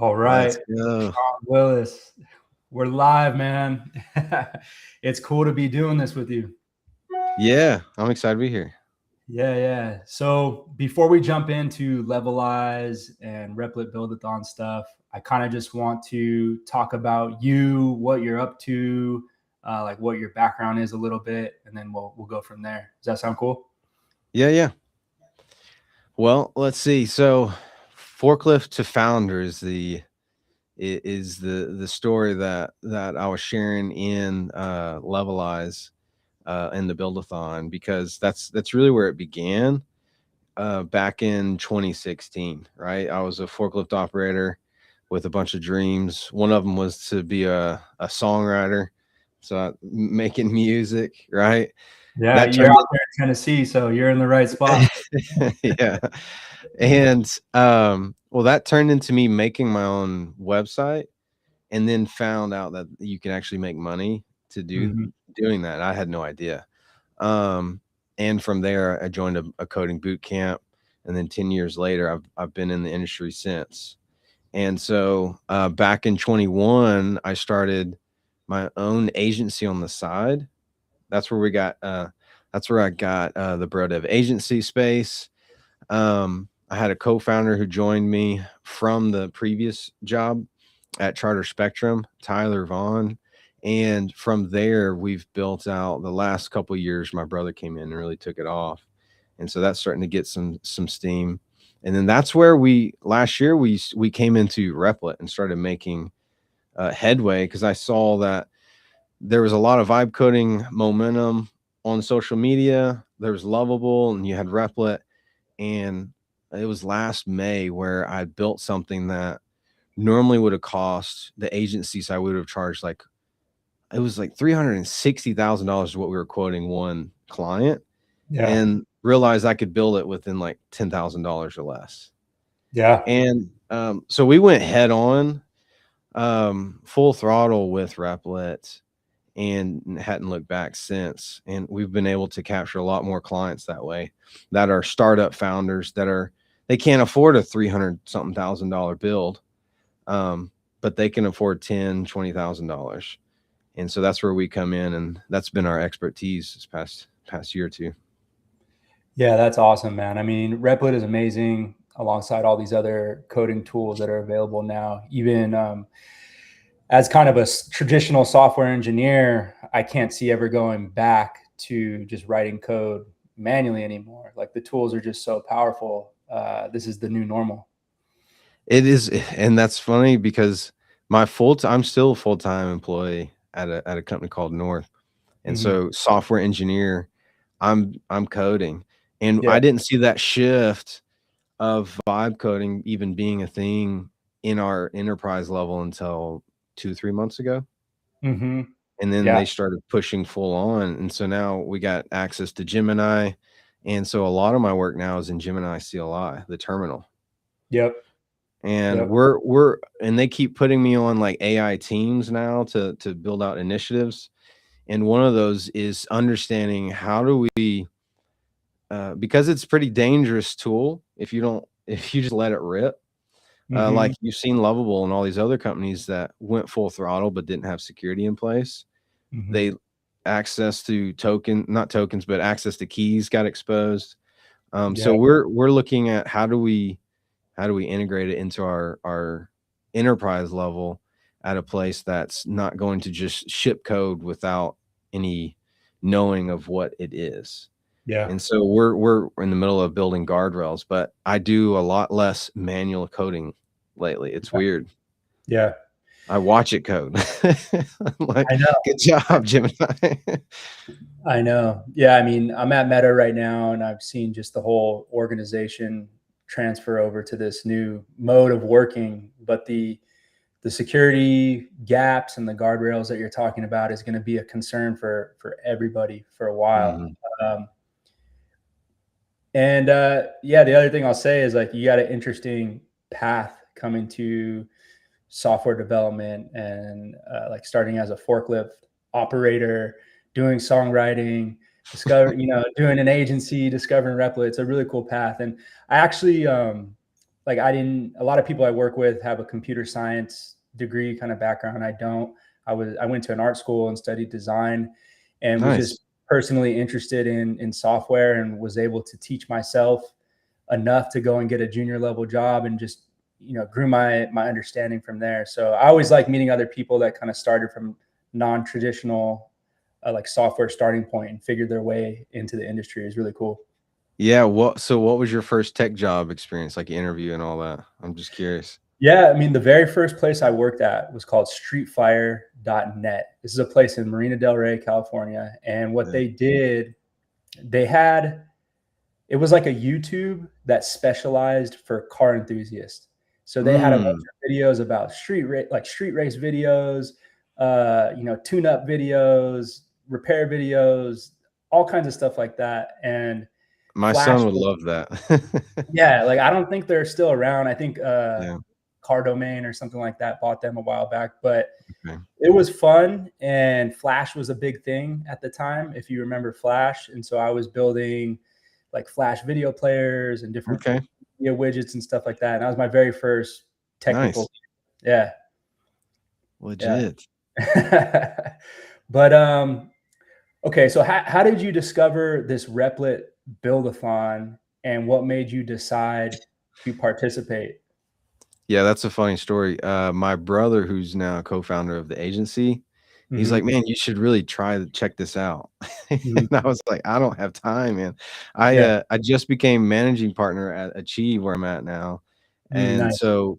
All Let's right, go. Shaun Willis, we're live, man. It's cool to be doing this with you. Yeah, I'm excited to be here. Yeah. So before we jump into Levelize and Replit Buildathon stuff, I kind of just want to talk about you, what you're up to, like what your background is a little bit, and then we'll go from there. Does that sound cool? Yeah. Well, let's see. So, forklift to founder is the story that I was sharing in Levelize in the Buildathon, because that's really where it began back in 2016. Right, I was a forklift operator with a bunch of dreams. One of them was to be a songwriter, so making music. Right, Yeah, that you're turned out there in Tennessee, so you're in the right spot. yeah. And well, that turned into me making my own website, and then found out that you can actually make money to Mhm. doing that. I had no idea. Um, and from there I joined a coding boot camp, and then 10 years later I've been in the industry since. And so back in 21 I started my own agency on the side. That's where we got that's where I got the Bro Dev agency space. I had a co-founder who joined me from the previous job at Charter Spectrum, Tyler Vaughn. And from there, we've built out the last couple of years. My brother came in and really took it off. And so that's starting to get some steam. And then that's where last year we came into Replit and started making headway, because I saw that there was a lot of vibe coding momentum on social media. There was Lovable, and you had Replit. And it was last May where I built something that normally would have cost the agencies, I would have charged like, it was like $360,000 is what we were quoting one client, Yeah. and realized I could build it within like $10,000 or less. Yeah. And so we went head on, full throttle with Replit, and hadn't looked back since. And we've been able to capture a lot more clients that way, that are startup founders they can't afford a 300 something $1,000 build, but they can afford $10,000-$20,000. And so that's where we come in, and that's been our expertise this past year or two. Yeah, that's awesome, man. I mean, Replit is amazing alongside all these other coding tools that are available now. Even as kind of a traditional software engineer, I can't see ever going back to just writing code manually anymore. Like the tools are just so powerful. This is the new normal. It is, and that's funny because I'm still a full-time employee at a company called North. And Mhm. so software engineer, I'm coding. And Yeah. I didn't see that shift of vibe coding even being a thing in our enterprise level until 2-3 months ago. Hmm. And then Yeah. they started pushing full on. And so now we got access to Gemini. And so a lot of my work now is in Gemini CLI, the terminal. Yep. And Yep. and they keep putting me on like AI teams now to build out initiatives. And one of those is understanding how do we, because it's a pretty dangerous tool if you just let it rip. Hmm. Like you've seen Lovable and all these other companies that went full throttle but didn't have security in place. Hmm. They access to not tokens, but access to keys got exposed. Yeah. So we're looking at how do we integrate it into our enterprise level at a place that's not going to just ship code without any knowing of what it is. Yeah. And so we're in the middle of building guardrails, but I do a lot less manual coding lately. It's weird. Yeah. I watch it code. I'm like, I know. good job, Gemini. I know. Yeah. I mean, I'm at Meta right now, and I've seen just the whole organization transfer over to this new mode of working. But the security gaps and the guardrails that you're talking about is going to be a concern for everybody for a while. Mhm. Um, and yeah, the other thing I'll say is like you got an interesting path coming to software development and like starting as a forklift operator, doing songwriting, doing an agency, discovering Replit. It's a really cool path. And I actually like a lot of people I work with have a computer science degree kind of background. I don't. I went to an art school and studied design, and was Nice. just personally interested in software, and was able to teach myself enough to go and get a junior level job, and just, grew my understanding from there. So I always like meeting other people that kind of started from non-traditional like software starting point and figured their way into the industry. Is really cool. Yeah. What was your first tech job experience, like interview and all that? I'm just curious. Yeah, I mean, the very first place I worked at was called streetfire.net. This is a place in Marina Del Rey, California. And what Yeah. they did, they had, it was like a YouTube that specialized for car enthusiasts. So they had a bunch Mm, of videos about street race videos, tune up videos, repair videos, all kinds of stuff like that. And my Flash, son would love that. yeah, like I don't think they're still around. I think Yeah. Car Domain or something like that bought them a while back, but Okay. it was fun. And Flash was a big thing at the time, if you remember Flash. And so I was building like Flash video players and different Okay. video widgets and stuff like that. And that was my very first Nice. technical. Yeah, yeah. Legit. But okay, so how did you discover this Replit build-a-thon, and what made you decide to participate? Yeah, that's a funny story. My brother, who's now a co-founder of the agency, he's like, Mhm, "Man, you should really try to check this out." mhm. And I was like, "I don't have time, man." Yeah. I just became managing partner at Achieve, where I'm at now, and Nice. so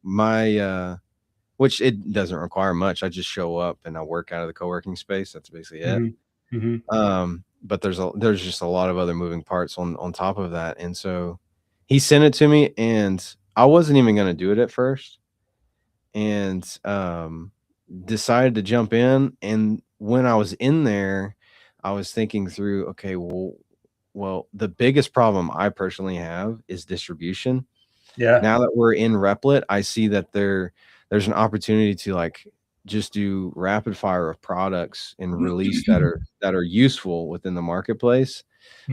which it doesn't require much. I just show up and I work out of the co-working space. That's basically it. Mhm, mhm. But there's just a lot of other moving parts on top of that, and so he sent it to me, and I wasn't even gonna do it at first, and, decided to jump in, and when I was in there, I was thinking through, "Okay, well, the biggest problem I personally have is distribution." Yeah. Now that we're in Replit, I see that there's an opportunity to, like, just do rapid fire of products and release that are useful within the marketplace,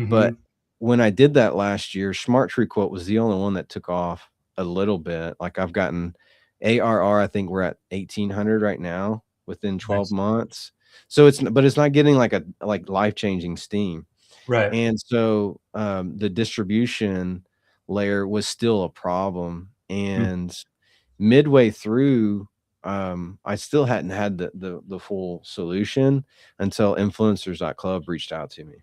but Mhm. when I did that last year, Smart Tree Quote was the only one that took off a little bit. Like, I've gotten ARR, I think we're at 1,800 right now within 12 Nice. months. So it's not getting like life-changing steam. Right. And so, the distribution layer was still a problem, Mm, and midway through, I still hadn't had the full solution until influencers.club reached out to me,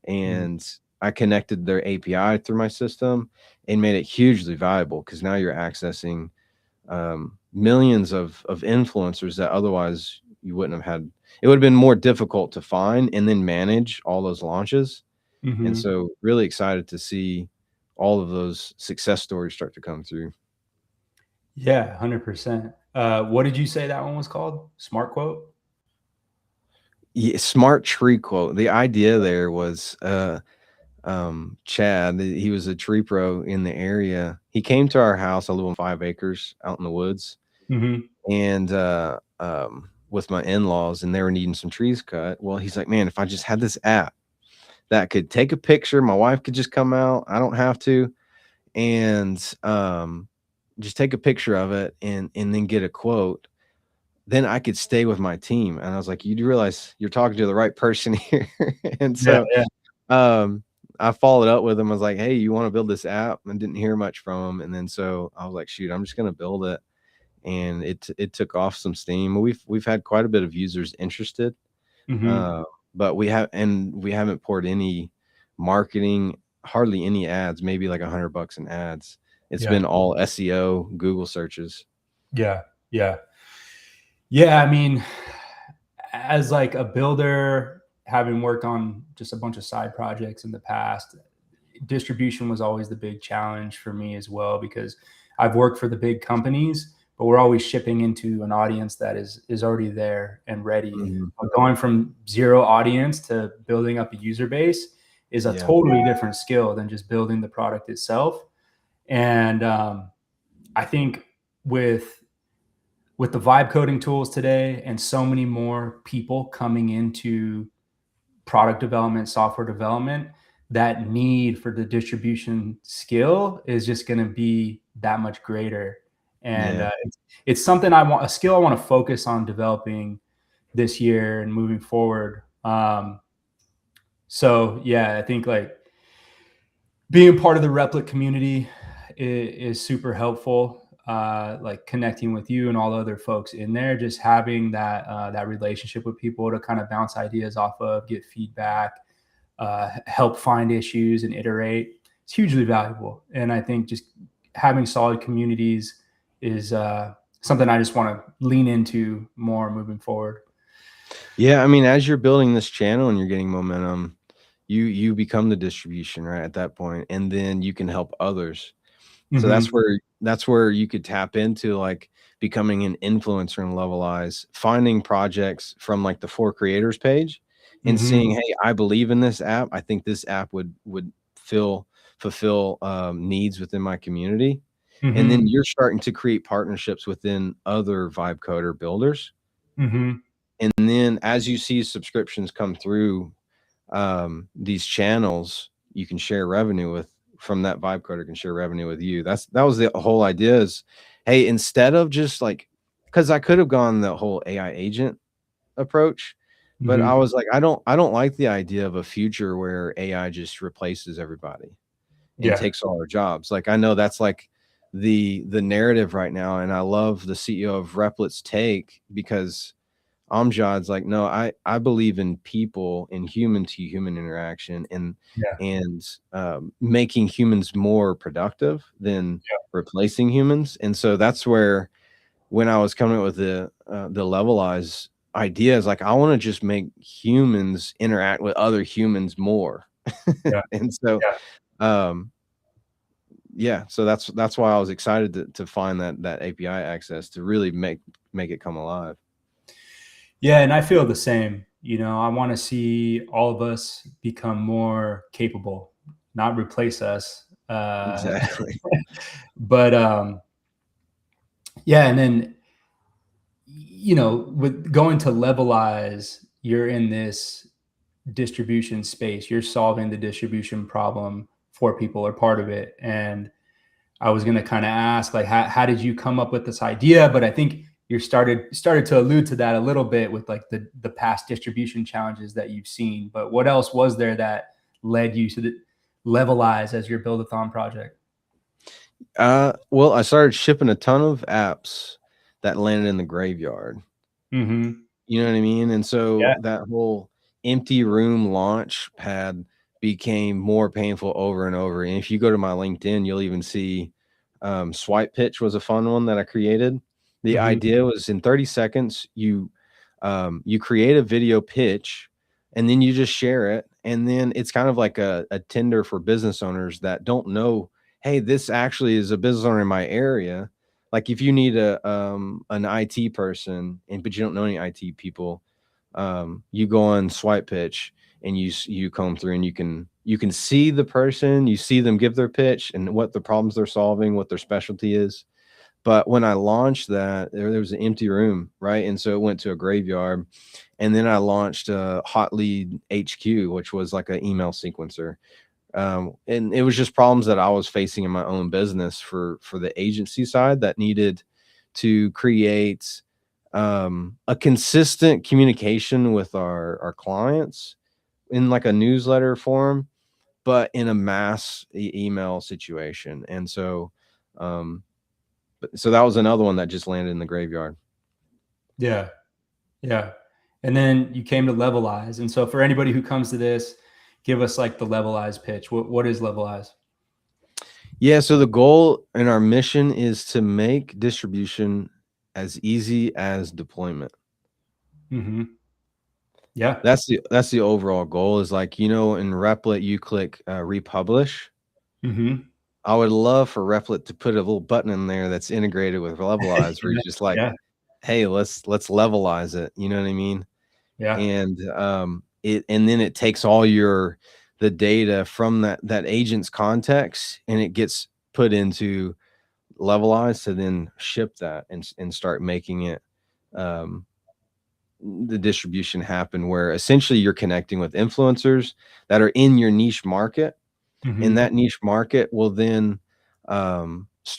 mm, and I connected their API through my system and made it hugely valuable because now you're accessing, millions of influencers that otherwise you wouldn't have had. It would have been more difficult to find and then manage all those launches. And mhm. so really excited to see all of those success stories start to come through. Yeah, 100%. What did you say that one was called? Smart Quote? Yeah, Smart Tree Quote. The idea there was Chad, he was a tree pro in the area. He came to our house. I live on 5 acres out in the woods, Mhm. and with my in-laws, and they were needing some trees cut. Well, he's like, "Man, if I just had this app that could take a picture, my wife could just come out. I don't have to, and just take a picture of it and then get a quote. Then I could stay with my team." And I was like, "You do realize you're talking to the right person here." And Yeah, so yeah. um, I followed up with him. I was like, "Hey, you want to build this app?" And didn't hear much from him. And then so I was like, "Shoot, I'm just gonna build it." And it took off some steam. We've had quite a bit of users interested, Mhm. uh, but we haven't poured any marketing, hardly any ads, maybe like $100 in ads. It's Yeah, been all SEO, Google searches. yeah, yeah. Yeah, I mean, as like a builder, having worked on just a bunch of side projects in the past, distribution was always the big challenge for me as well, because I've worked for the big companies, but we're always shipping into an audience that is already there and ready. Mhm. But going from zero audience to building up a user base is a Yeah. totally different skill than just building the product itself. And I think with with the vibe coding tools today and so many more people coming into product development, software development, that need for the distribution skill is just going to be that much greater. And Yeah. it's something a skill I want to focus on developing this year and moving forward. So yeah, I think like being part of the Replit community is super helpful. Like connecting with you and all the other folks in there, just having that relationship with people to kind of bounce ideas off of, get feedback, help find issues and iterate. It's hugely valuable. And I think just having solid communities is something I just want to lean into more moving forward. Yeah, I mean, as you're building this channel and you're getting momentum, you become the distribution, right, at that point, and then you can help others. So Mm-hmm. that's where you could tap into, like, becoming an influencer and Levelize, finding projects from, like, the For Creators page and Mm-hmm. seeing, "Hey, I believe in this app. I think this app would fulfill, needs within my community." And then Mm-hmm. you're starting to create partnerships within other vibe coder builders. Mm-hmm. And then as you see subscriptions come through, these channels, you can share revenue with from that vibe coder can share revenue with you. That was the whole idea is, hey, instead of just like, because I could have gone the whole AI agent approach, but I Mm-hmm. was like, I don't like the idea of a future where AI just replaces everybody and Yeah. takes all our jobs. Like I know that's like the narrative right now, and I love the CEO of Replit's take because Amjad's like, no, I believe in people and human to human interaction Yeah. and making humans more productive than replacing humans. And so that's where when I was coming up with the Levelize ideas, like I want to just make humans interact with other humans more. Yeah. And so Yeah. um yeah, so that's why I was excited to find that API access to really make it come alive. Yeah, and I feel the same. I want to see all of us become more capable, not replace us. Exactly. But yeah, and then with going to Levelize, you're in this distribution space. You're solving the distribution problem for people or part of it. And I was going to kind of ask, like, how did you come up with this idea? But I think you started to allude to that a little bit with like the past distribution challenges that you've seen. But what else was there that led you to the Levelize as your build-a-thon project? Well, I started shipping a ton of apps that landed in the graveyard. Mm-hmm. You know what I mean? And so Yeah. that whole empty room launch pad became more painful over and over. And if you go to my LinkedIn, you'll even see Swipe Pitch was a fun one that I created. The Mm-hmm. idea was in 30 seconds, you create a video pitch and then you just share it. And then it's kind of like a Tinder for business owners that don't know, hey, this actually is a business owner in my area. Like if you need an IT person but you don't know any IT people, you go on Swipe Pitch and you comb through and you can see the person, you see them give their pitch and what the problems they're solving, what their specialty is. But when I launched that, there was an empty room, right? And so it went to a graveyard. And then I launched Hot Lead HQ, which was like an email sequencer. And it was just problems that I was facing in my own business for the agency side that needed to create a consistent communication with our clients in like a newsletter form, but in a mass email situation. And so so that was another one that just landed in the graveyard. Yeah. Yeah. And then you came to Levelize. And so for anybody who comes to this, give us like the Levelize pitch. What is Levelize? Yeah, so the goal and our mission is to make distribution as easy as deployment. Mm-hmm. Yeah. That's the overall goal is like, in Replit, you click republish. Mm-hmm. I would love for Replit to put a little button in there that's integrated with Levelize where you're just like, Yeah. hey, let's levelize it. You know what I mean? Yeah. And and then it takes all the data from that agent's context and it gets put into Levelize to then ship that and start making it the distribution happen where essentially you're connecting with influencers that are in your niche market, and Mm-hmm. that niche market will then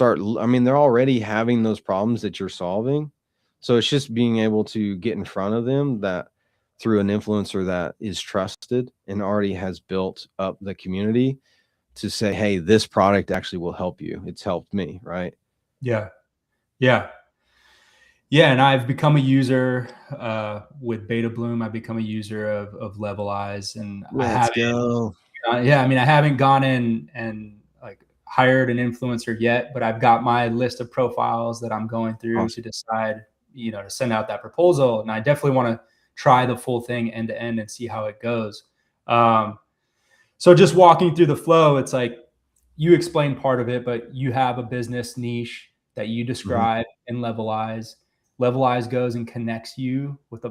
I mean, they're already having those problems that you're solving. So it's just being able to get in front of them that through an influencer that is trusted and already has built up the community to say, hey, this product actually will help you. It's helped me, right? Yeah. Yeah. Yeah. And I've become a user with Beta Bloom. I've become a user of Levelize, and I Let's haven't, go. yeah, I mean, I haven't gone in and like hired an influencer yet, but I've got my list of profiles that I'm going through to Awesome. decide, to send out that proposal. And I definitely want to try the full thing end to end and see how it goes. Um, so just walking through the flow, it's like you explain part of it, but you have a business niche that you Mhm. describe in Levelize. Levelize goes and connects you with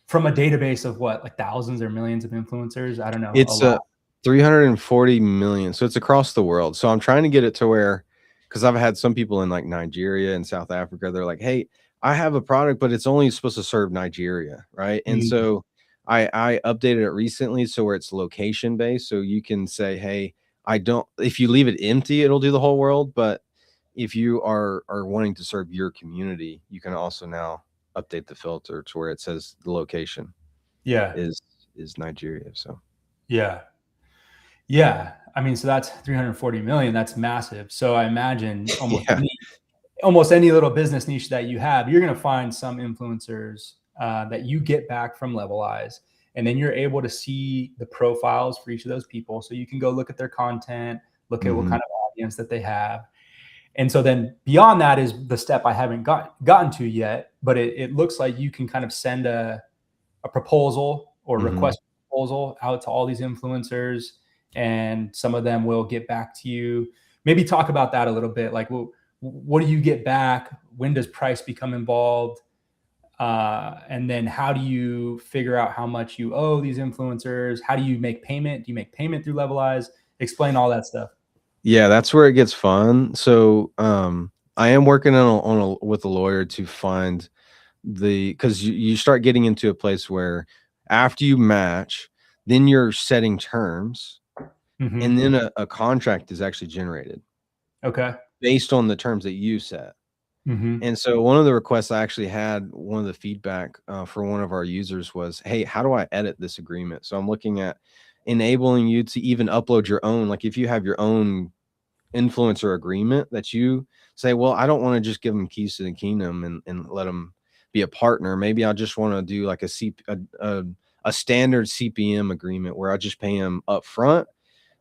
from a database of what, like thousands or millions of influencers. I don't know, a It's lot. 340 million. So it's across the world. So I'm trying to get it to where, because I've had some people in like Nigeria and South Africa, they're like, hey, I have a product, but it's only supposed to serve Nigeria, right? And Mm, so I updated it recently so where it's location based. So you can say, hey, I don't, if you leave it empty, it'll do the whole world. But if you are wanting to serve your community, you can also now update the filter to where it says the location yeah, is is Nigeria. So yeah, yeah. I mean, so that's 340 million. That's massive. So I imagine yeah. almost any little business niche that you have, you're going to find some influencers that you get back from Levelize. And then you're able to see the profiles for each of those people. So you can go look at their content, look at what Mhm. kind of audience that they have. And so then beyond that is the step I haven't gotten to yet, but it looks like you can kind of send a proposal or Mhm. request a proposal out to all these influencers, and some of them will get back to you. Maybe talk about that a little bit. Like, well, what do you get back? When does price become involved? And then how do you figure out how much you owe these influencers? How do you make payment? Do you make payment through Levelize? Explain all that stuff. Yeah, that's where it gets fun. So, I am working on a with a lawyer to find because you start getting into a place where after you match, then you're setting terms, and Mm-hmm. then a contract is actually generated Okay. based on the terms that you set. Mm-hmm. And so one of the requests I actually had, one of the feedback, for one of our users was, "Hey, how do I edit this agreement?" So I'm looking at enabling you to even upload your own, like, if you have your own influencer agreement that you say, well, I don't want to just give them keys to the kingdom and let them be a partner. Maybe I just want to do like a standard CPM agreement where I just pay them up front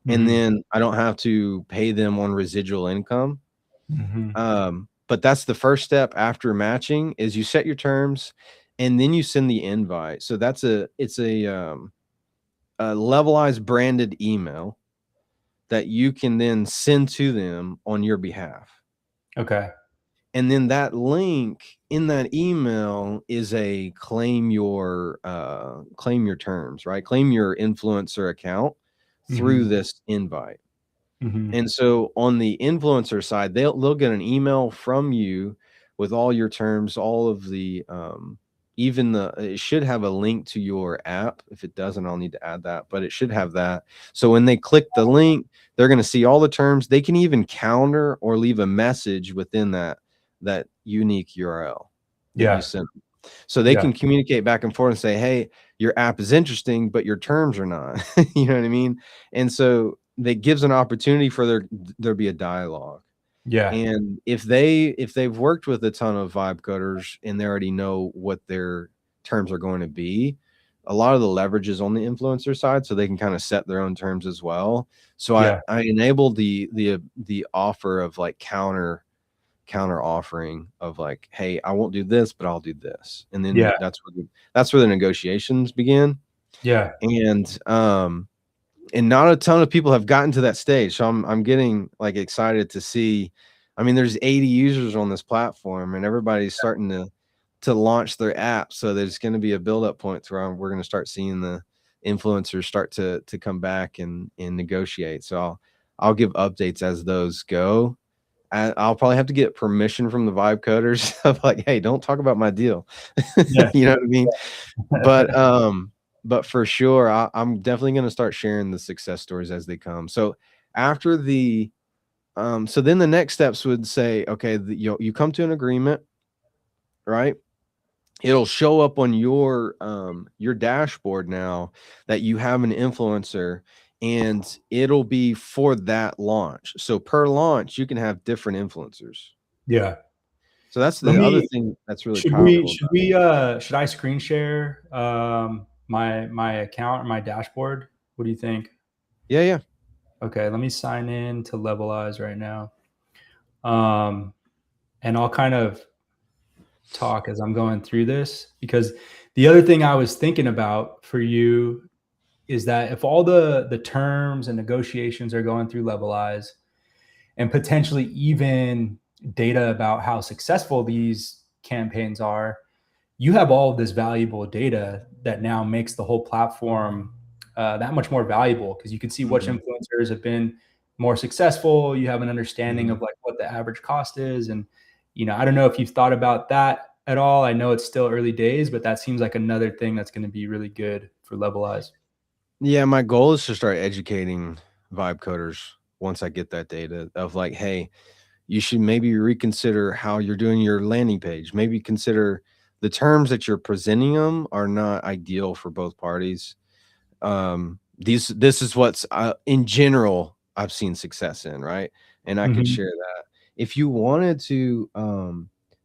and Mm-hmm. then I don't have to pay them on residual income. Mm-hmm. But that's the first step after matching is you set your terms and then you send the invite. So it's a levelized branded email that you can then send to them on your behalf. Okay. And then that link in that email is a claim your terms, right? Claim your influencer account through Mm-hmm. this invite. Mm-hmm. And so on the influencer side, they'll get an email from you with all your terms, all of the even the it should have a link to your app. If it doesn't, I'll need to add that, but it should have that. So when they click the link, they're going to see all the terms. They can even counter or leave a message within that unique URL that you Yeah. sent. So they Yeah. can communicate back and forth and say, "Hey, your app is interesting, but your terms are not." You know what I mean? And so that gives an opportunity for there be a dialogue. Yeah. And if they've worked with a ton of vibe coders and they already know what their terms are going to be, a lot of the leverage is on the influencer side, so they can kind of set their own terms as well. So I Yeah. I enabled the offer of like counter offering of like, hey, I won't do this, but I'll do this, and then Yeah. that's where the negotiations begin. Yeah. And not a ton of people have gotten to that stage. So I'm getting like excited to see. I mean, there's 80 users on this platform, and everybody's starting to launch their app. So there's going to be a build up point to where we're going to start seeing the influencers start to come back and negotiate. So I'll give updates as those go. I'll probably have to get permission from the vibe coders of like, hey, don't talk about my deal. Yeah. You know what I mean? But but for sure, I'm definitely going to start sharing the success stories as they come. So after So then the next steps would say, okay, you come to an agreement, right? It'll show up on your dashboard now that you have an influencer, and it'll be for that launch. So per launch, you can have different influencers. Yeah. So that's Let the other me thing that's really should we powerful should about we should I screen share my account or my dashboard? What do you think? it. Yeah, yeah. Okay, let me sign in to Levelize right now. Um, and I'll kind of talk as I'm going through this, because the other thing I was thinking about for you is that if all the terms and negotiations are going through Levelize, and potentially even data about how successful these campaigns are, you have all of this valuable data that now makes the whole platform that much more valuable, because you can see which Mhm, influencers have been more successful. You have an understanding mhm. of like what the average cost is. And, I don't know if you've thought about that at all. I know it's still early days, but that seems like another thing that's going to be really good for Levelize. Yeah, my goal is to start educating vibe coders once I get that data of like, hey, you should maybe reconsider how you're doing your landing page. Maybe consider the terms that you're presenting them are not ideal for both parties. This is what's in general I've seen success in, right? And I could Mm-hmm. share that. If you wanted to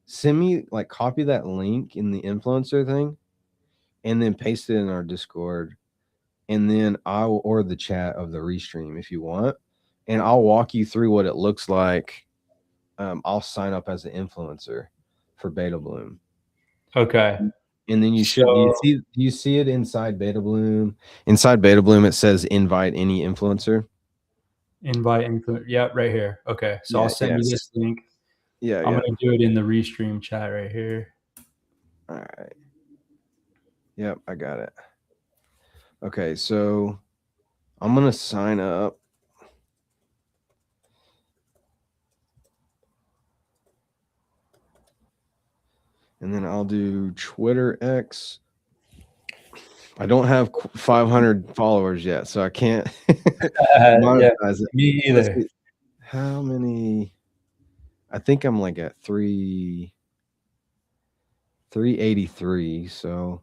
send me like copy that link in the influencer thing and then paste it in our Discord, and then I'll or the chat of the restream if you want, and I'll walk you through what it looks like. I'll sign up as an influencer for Beta Bloom. Okay. And then you should So do you see it inside Beta Bloom? Inside Beta Bloom, it says invite any influencer. invite influence. Yeah, right here. Okay. So I'll Yeah, send you yes. this link. Yeah, I'm yeah. gonna do it in the restream chat right here. All right. Yep, I got it. Okay, so I'm gonna sign up. And then I'll do Twitter X. I don't have 500 followers yet, so I can't Yeah, monetize it. me Let's either. see. How many? I think I'm like at 383. So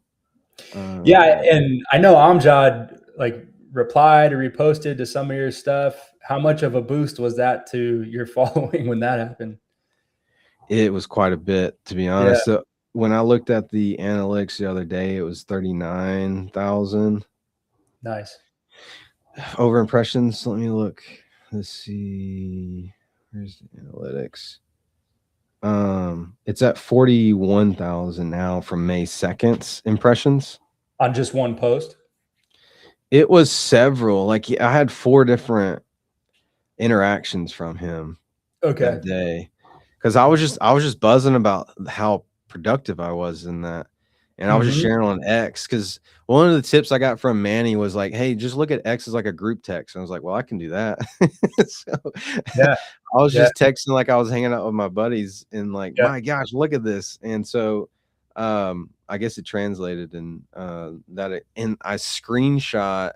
Yeah, uh and I know Amjad like replied or reposted to some of your stuff. How much of a boost was that to your following when that happened? it was quite a bit, to be Yeah, honest. So when I looked at the analytics the other day, it was 39,000 nice. over impressions. Let me look. Let's see. Where's the analytics? It's at 41,000 now from May 2nd's impressions. On just one post? It was several. Like I had 4 different interactions from him Okay. that day, because I was just buzzing about how productive I was in that, and I was just Mhm. sharing on X. Because one of the tips I got from Manny was like, "Hey, just look at X as like a group text." And I was like, "Well, I can do that." So Yeah, I was yeah, just texting like I was hanging out with my buddies, and like, yeah. my gosh, look at this. And so I guess it translated, and and I screenshot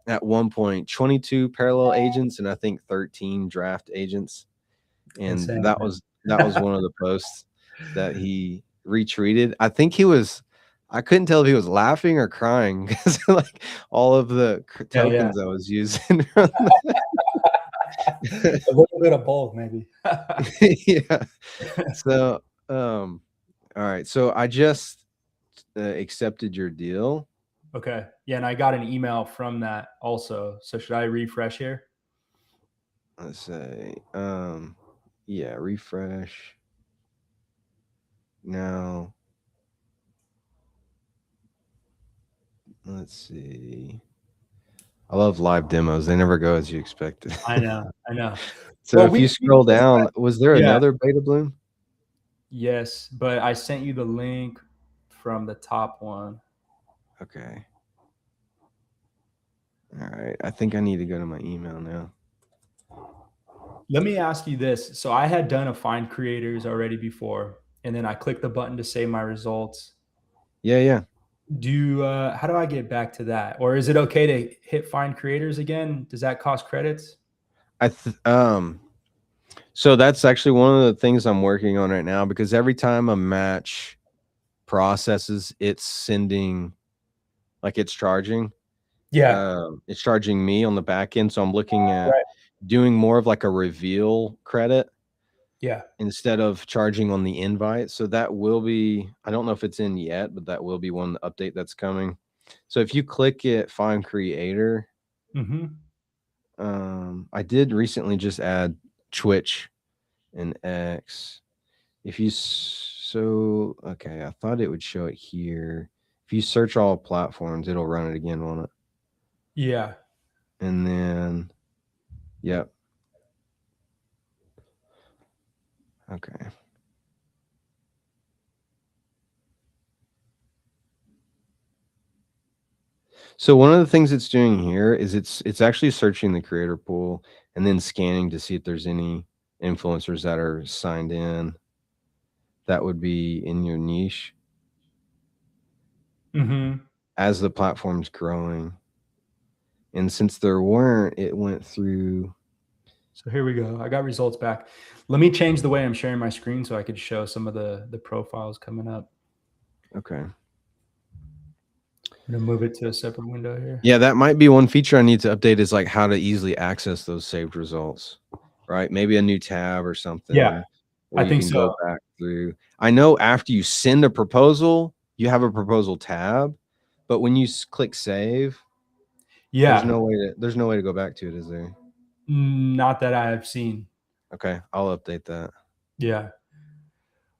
at one point 22 parallel agents and I think 13 draft agents, and Insane, that was one of the posts that he retweeted. I couldn't tell if he was laughing or crying because like all of the Yeah, yeah. tokens I was using. A little bit of both, maybe. Yeah. So, all right. So I just accepted your deal. Okay. Yeah, and I got an email from that also. So should I refresh here? Let's say, yeah, refresh now. Let's see. I love live demos. They never go as you expected. I know, I know. So Well, if you we scroll just down, was there yeah. another beta bloom? Yes, but I sent you the link from the top one. Okay. All right. I think I need to go to my email now. Let me ask you this. So I had done a find creators already before, and then I clicked the button to save my results. Yeah, yeah. How do I get back to that? Or is it okay to hit find creators again? Does that cost credits? I th- um So that's actually one of the things I'm working on right now, because every time a match processes, it's sending, like, it's charging. Yeah. It's charging me on the back end. So I'm looking at Right. doing more of like a reveal credit Yeah. instead of charging on the invite. So that will be, I don't know if it's in yet, but that will be one update that's coming. So if you click it, find creator, Mm-hmm. I did recently just add Twitch and X. If you so okay, I thought it would show it here. If you search all platforms, it'll run it again, won't it? Yeah. And then, yep. Okay. So one of the things it's doing here is it's actually searching the creator pool and then scanning to see if there's any influencers that are signed in that would be in your niche Mm-hmm. as the platform's growing. And since there weren't, it went through. So here we go. I got results back. Let me change the way I'm sharing my screen so I could show some of the profiles coming up. Okay. I'm gonna move it to a separate window here. Yeah, that might be one feature I need to update, is like how to easily access those saved results, right? Maybe a new tab or Yeah, something where I you think can go so. back through. I know after you send a proposal, you have a proposal tab, but when you click save, there's Yeah, no way to go back to it, is there? not that I have seen. Okay, I'll update that. Yeah.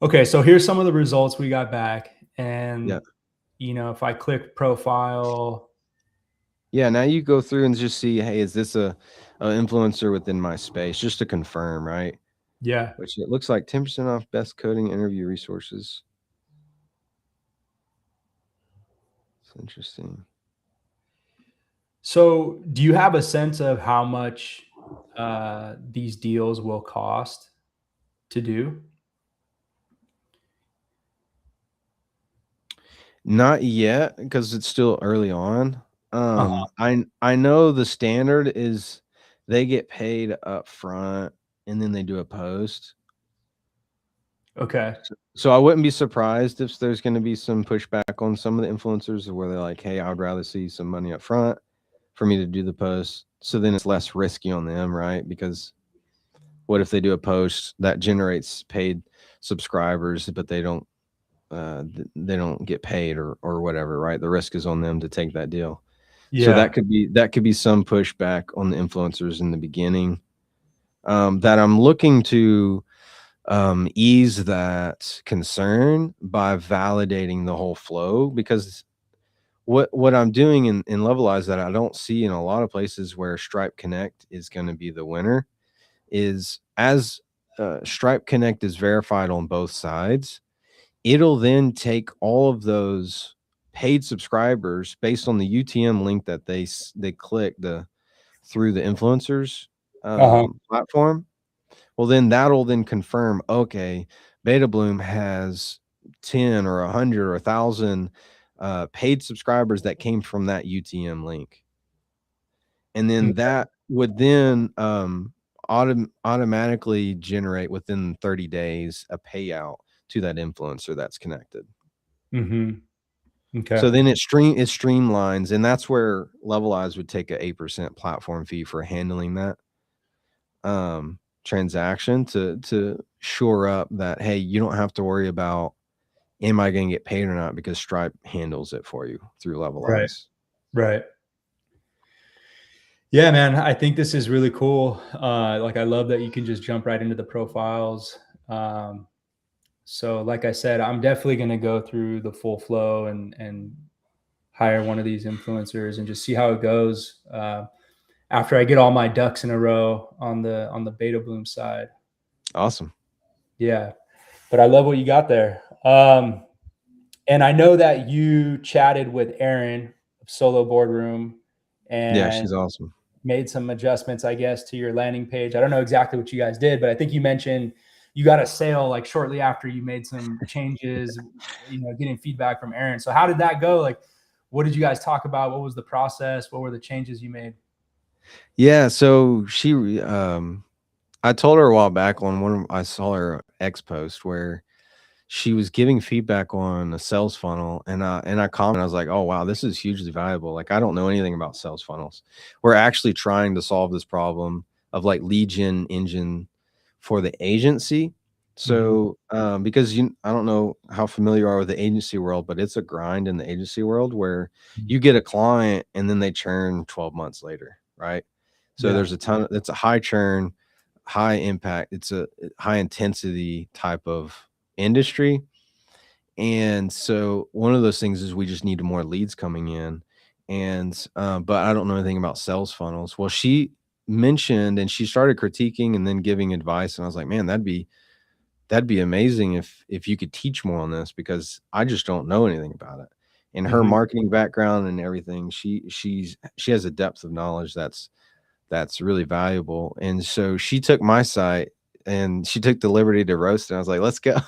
Okay, so here's some of the results we got back, Yeah. and if I click profile, Yeah, now you go through and just see, hey, is this a influencer within my space? Just to confirm, right? yeah. Which it looks like 10% off best coding interview resources. It's interesting. So, do you have a sense of how much these deals will cost to do? Not yet, because it's still early on. Uh-huh. I know the standard is they get paid up front and then they do a post. Okay. So I wouldn't be surprised if there's going to be some pushback on some of the influencers where they're like, hey, I would rather see some money up front for me to do the post. So then it's less risky on them, right? Because what if they do a post that generates paid subscribers, but they don't get paid or whatever, right? The risk is on them to take that deal. So Yeah. that could be some pushback on the influencers in the beginning, that I'm looking to ease that concern by validating the whole flow, because what I'm doing in Levelize that I don't see in a lot of places where Stripe Connect is going to be the winner is, as Stripe Connect is verified on both sides, it'll then take all of those paid subscribers based on the UTM link that they click through the influencers Uh-huh. platform. Well, then that'll then confirm, okay, Beta Bloom has 10 or 100 or 1,000 paid subscribers that came from that UTM link. And then Okay. that would then automatically generate within 30 days a payout to that influencer that's connected. Mhm. Okay. So then it streamlines, and that's where Levelize would take a 8% platform fee for handling that transaction to shore up that, hey, you don't have to worry about, am I going to get paid or not, because Stripe handles it for you through Right. Levelize. Right. Yeah, man, I think this is really cool. Like, I love that you can just jump right into the profiles. So like I said, I'm definitely going to go through the full flow and hire one of these influencers and just see how it goes. After I get all my ducks in a row on the Beta Bloom side. Awesome. Yeah, but I love what you got there. And I know that you chatted with Erin of Solo Boardroom Yeah, and she's awesome. made some adjustments, I guess, to your landing page. I don't know exactly what you guys did, but I think you mentioned you got a sale like shortly after you made some changes, getting feedback from Erin. So how did that go? Like, what did you guys talk about? What was the process? What were the changes you made? Yeah, so I told her a while back on I saw her X post where she was giving feedback on a sales funnel, and I commented, I was like, "Oh, wow, this is hugely valuable." Like, I don't know anything about sales funnels. We're actually trying to solve this problem of like lead gen engine for the agency. Mhm. So, because I don't know how familiar you are with the agency world, but it's a grind in the agency world where Mm. you get a client and then they churn 12 months later, right? So Yeah. there's a ton of, it's a high churn, high impact, it's a high intensity type of industry. And so one of those things is we just need more leads coming in. And but I don't know anything about sales funnels. Well, she mentioned and she started critiquing and then giving advice. And I was like, man, that'd be amazing if you could teach more on this because I just don't know anything about it. And her Mhm. marketing background and everything, she has a depth of knowledge that's really valuable. And so she took my site and she took the liberty to roast it. I was like, let's go.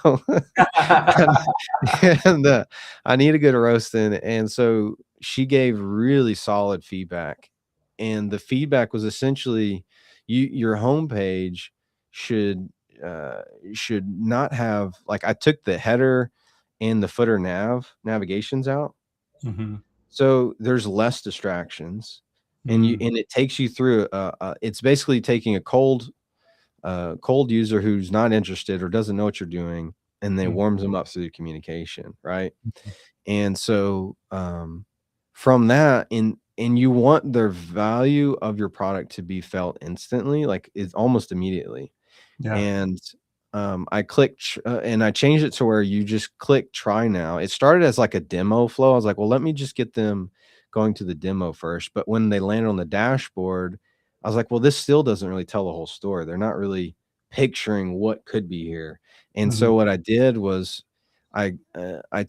and and I need a good roasting. And so she gave really solid feedback. And the feedback was essentially your homepage should uh should not have like I took the header and the footer navigations out Mhm. so there's less distractions, and Mm. it takes you through. It's basically taking a cold user who's not interested or doesn't know what you're doing, and then Mm. warms them up through communication, right? Mhm. And so from that, and you want the value of your product to be felt instantly, like it's almost immediately. Yeah. And, I clicked and I changed it to where you just click try now. It started as like a demo flow. I was like, "Well, let me just get them going to the demo first." But when they landed on the dashboard, I was like, "Well, this still doesn't really tell the whole story. They're not really picturing what could be here." And Mhm. so what I did was I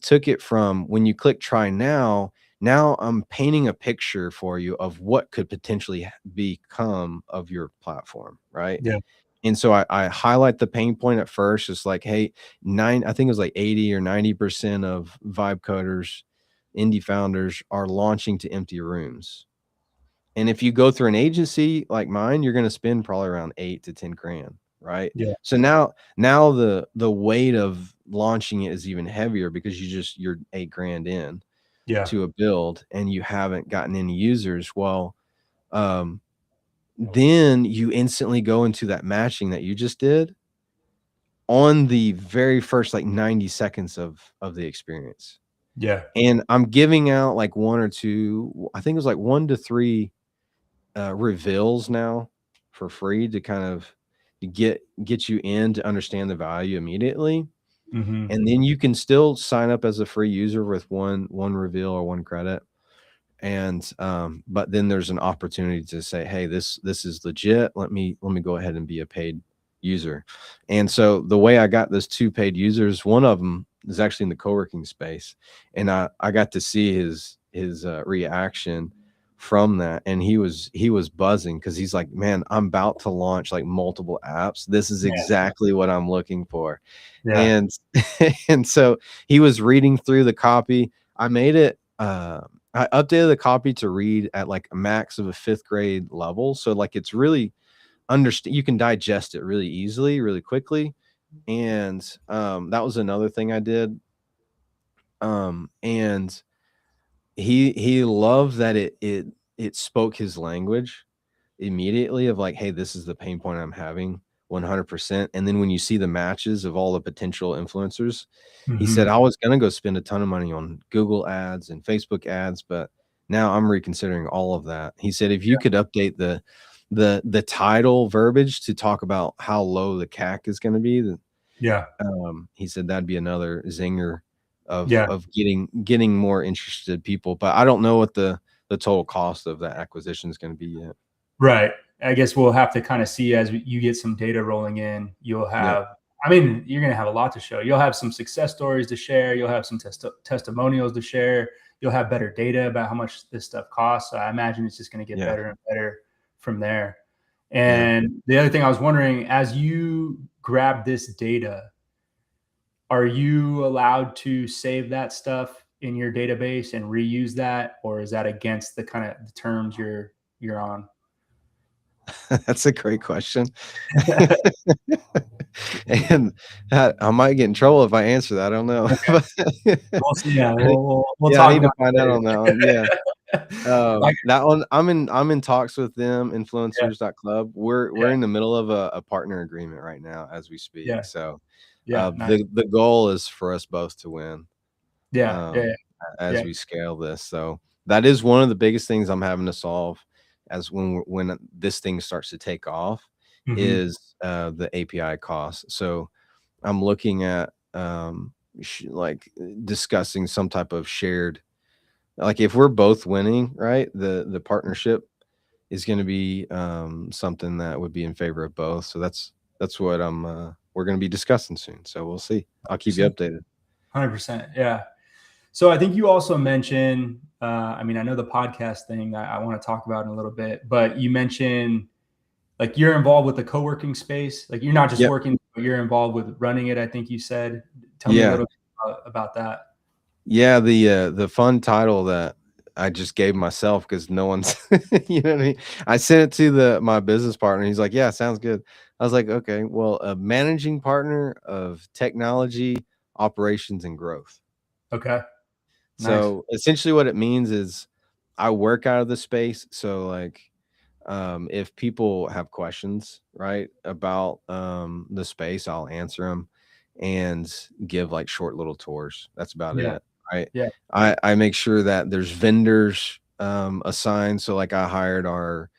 took it from when you click try now, now I'm painting a picture for you of what could potentially become of your platform, right? Yeah. And so I highlight the pain point at first. It's like, hey, I think it was like 80 or 90% of vibe coders, indie founders are launching to empty rooms. And if you go through an agency like mine, you're going to spend probably around 8 to 10 grand, right? Yeah. So now the weight of launching it is even heavier because you're 8 grand in Yeah. to a build and you haven't gotten any users. Well, um, then you instantly go into that matching that you just did on the very first, like, 90 seconds of the experience. Yeah. And I'm giving out, like, 1 or 2 I think it was, like, 1 to 3, reveals now for free to kind of get you in to understand the value immediately, Mhm. and then you can still sign up as a free user with one reveal or 1 credit. And but then there's an opportunity to say, hey, this is legit, let me go ahead and be a paid user. And so the way I got those 2 paid users, one of them is actually in the co-working space, and I got to see his reaction from that, and he was buzzing because he's like, man, I'm about to launch like multiple apps, this is Yeah. exactly what I'm looking for. Yeah. And and so he was reading through the copy. I made it I updated the copy to read at like a max of a 5th grade level. So like it's really understand you can digest it really easily, really quickly. And that was another thing I did. And he loved that it spoke his language immediately of like, hey, this is the pain point I'm having 100%. And then when you see the matches of all the potential influencers, he said, Mhm. I was gonna go spend a ton of money on Google ads and Facebook ads, but now I'm reconsidering all of that. He said, if you could update the title verbiage to talk about how low the CAC is gonna be, then Yeah. he said that'd be another zinger Yeah. of getting more interested people. But I don't know what the total cost of that acquisition is gonna be yet. Right. I guess we'll have to kind of see as you get some data rolling in. You'll Yep. have, I mean, you're going to have a lot to show. You'll have some success stories to share. You'll have some testimonials to share. You'll have better data about how much this stuff costs. So I imagine it's just going to get Yeah. better and better from there. Yeah. And the other thing I was wondering, as you grab this data, are you allowed to save that stuff in your database and reuse that, or is that against the kind of the terms you're on? That's a great question. And I might get in trouble if I answer that. I don't know. Okay. We'll see. Yeah, I need we'll yeah, I talk need to about find it out on that one. Yeah. later. Like, That one, I'm in talks with them, yeah, influencers.club. We're yeah, in the middle of a partner agreement right now as we speak. yeah, So, yeah, nice. the goal is for us both to win, Yeah, yeah, um, yeah, as we scale this. So that is one of the biggest things I'm having to solve as when this thing starts to take off mhm, is, the API costs. So I'm looking at, like discussing some type of shared, like if we're both winning, right? The partnership is going to be, something that would be in favor of both. So that's what we're going to be discussing soon. So we'll see. I'll keep you 100%, updated. 100%, yeah. So I think you also mentioned, I mean, I know the podcast thing I wanna talk about in a little bit, but you mentioned, like, you're involved with the co-working space, like, you're not just Yep. working, but you're involved with running it, I think you said. Tell me a Yeah. little bit about that. Yeah. The fun title that I just gave myself because no one's, you know what I mean? I sent it to my business partner. He's like, yeah, sounds good. I was like, okay, well, a managing partner of technology, operations, and growth. Okay, nice. So essentially what it means is I work out of the space. So like, if people have questions, right, about the space, I'll answer them and give like short little tours. That's about Yeah, it. Right. yeah, I make sure that there's vendors assigned. So like I hired our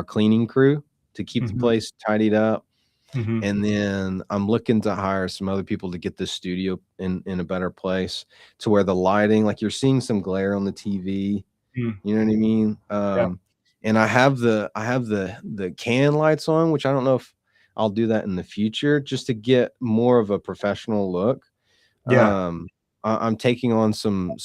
cleaning crew to keep the mhm, place tidied up. mhm, And then I'm looking to hire some other people to get the studio in a better place to where the lighting, like you're seeing some glare on the TV, mm, you know what I mean? yeah, And I have the can lights on, which I don't know if I'll do that in the future just to get more of a professional look. yeah, Um, I'm taking on some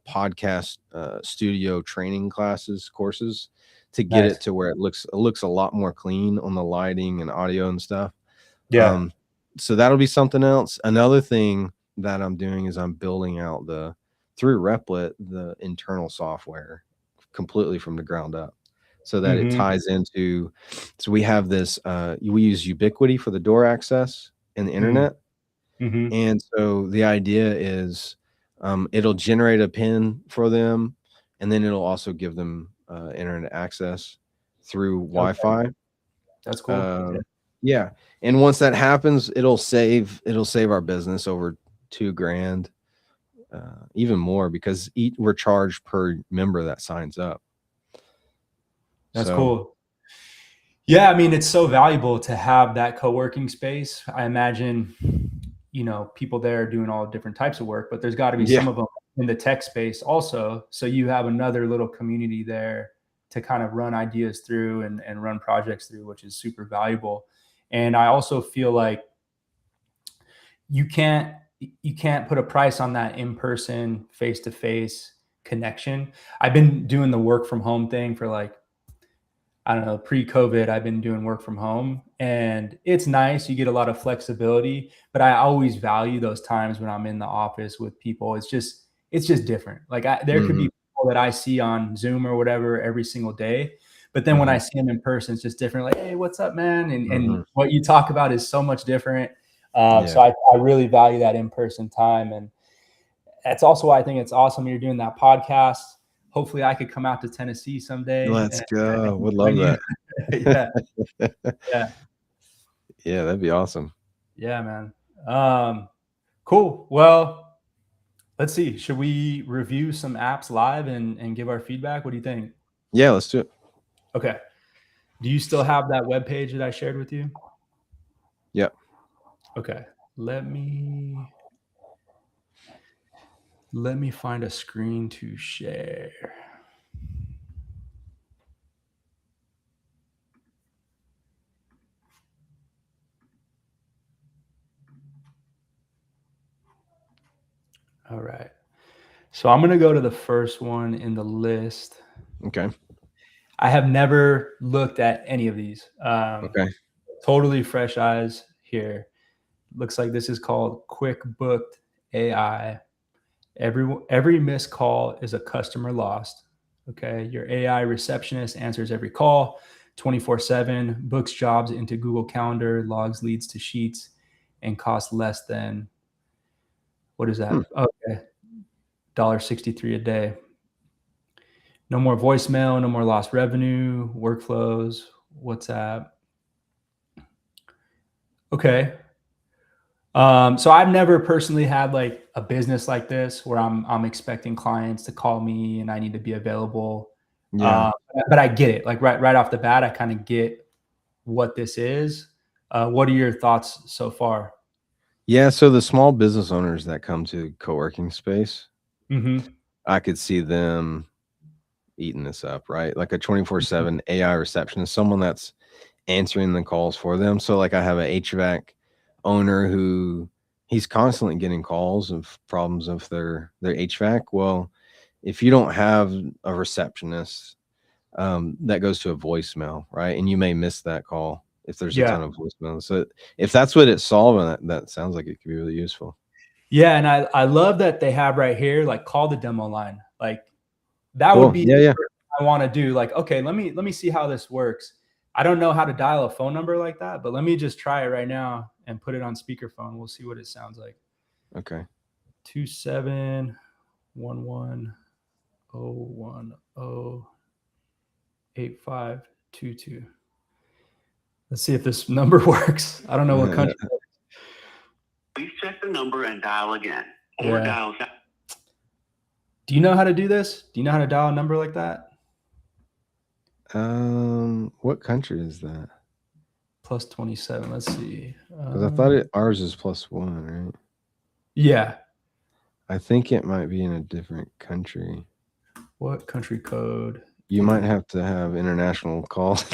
podcast studio training courses to get it nice. to where it looks a lot more clean on the lighting and audio and stuff. Yeah, Um, so that'll be something else. Another thing that I'm doing is I'm building out through Replit the internal software completely from the ground up so that it mhm, ties into. So we have this we use Ubiquity for the door access and the mm, internet. mhm, And so the idea is, it'll generate a PIN for them, and then it'll also give them internet access through okay, Wi-Fi. that's cool. Yeah, Um, yeah, and once that happens, it'll save our business over 2 grand, even more because we're charged per member that signs up. that's So cool. Yeah, I mean, it's so valuable to have that co-working space. I imagine, people there are doing all different types of work, but there's got to be yeah, some of them in the tech space also. So you have another little community there to kind of run ideas through and run projects through, which is super valuable. And I also feel like you can't you can't put a price on that in-person, face-to-face connection. I've been doing the work from home thing for like, I don't know, pre-COVID, I've been doing work from home and it's nice. You get a lot of flexibility, but I always value those times when I'm in the office with people. It's just different. Like there could be hmm people that I see on Zoom or whatever every single day, but then when I hmm see them in person, it's just different. Like, hey, what's up, man? And hmm what you talk about is so much different. So yeah, I really value that in-person time. And that's also why I think it's awesome you're doing that podcast. Hopefully I could come out to Tennessee someday let's and go. Would love join you. that. Yeah, yeah, Yeah, that'd be awesome. yeah, man. Cool. Well, let's see. Should we review some apps live and give our feedback? What do you think? Yeah, let's do it. Okay. Do you still have that web page that I shared with you? Yeah. Okay. Let me let me find a screen to share. All right. So I'm going to go to the first one in the list. Okay. I have never looked at any of these. Okay. Totally fresh eyes here. Looks like this is called Quick Booked AI. Every missed call is a customer lost. Okay. Your AI receptionist answers every call 24/7, books jobs into Google Calendar, logs leads to Sheets, and costs less than, what is that? Okay. $1.63 a day. No more voicemail, no more lost revenue, workflows, WhatsApp. Okay. So I've never personally had like a business like this where I'm expecting clients to call me and I need to be available. Yeah. But I get it. Like right off the bat, I kind of get what this is. What are your thoughts so far? Yeah, so the small business owners that come to co-working space, Mm-hmm. I could see them eating this up, right? Like a 24/7 AI receptionist, someone that's answering the calls for them. So like I have a HVAC owner who he's constantly getting calls of problems of their HVAC. Well, if you don't have a receptionist, that goes to a voicemail, right? And you may miss that call if there's a Yeah. ton of voicemails. So if that's what it's solving, that sounds like it could be really useful. Yeah. And I love that they have right here, like call the demo line. Like that would Cool. be Yeah, yeah. what I want to do. Like, okay, let me see how this works. I don't know how to dial a phone number like that, but let me just try it right now and put it on speakerphone. We'll see what it sounds like. Okay. 2711010852. Let's see if this number works. I don't know what country. Please check the number and dial again. Or Yeah. dial. Do you know how to do this? Do you know how to dial a number like that? What country is that? Plus 27. Let's see. Because I thought ours is +1, right? Yeah. I think it might be in a different country. What country code? You might have to have international calls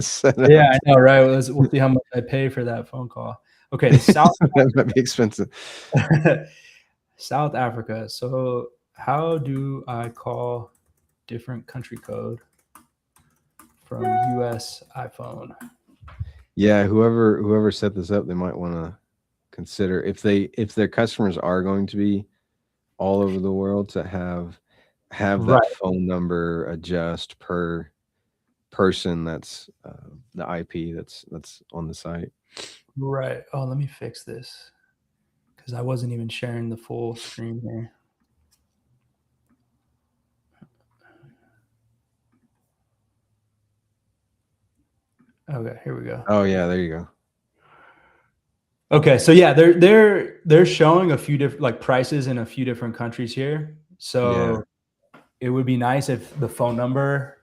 set up. Yeah, I know, right? We'll see how much I pay for that phone call. Okay, That might be expensive. South Africa. So how do I call different country code from US iPhone? Yeah, whoever set this up, they might want to consider if their customers are going to be all over the world to have that Right. phone number adjust per person that's the IP that's on the site. Right. Oh, let me fix this because I wasn't even sharing the full screen here. Okay, here we go. Oh yeah, there you go. Okay, so yeah, they're showing a few different like prices in a few different countries here. So it would be nice if the phone number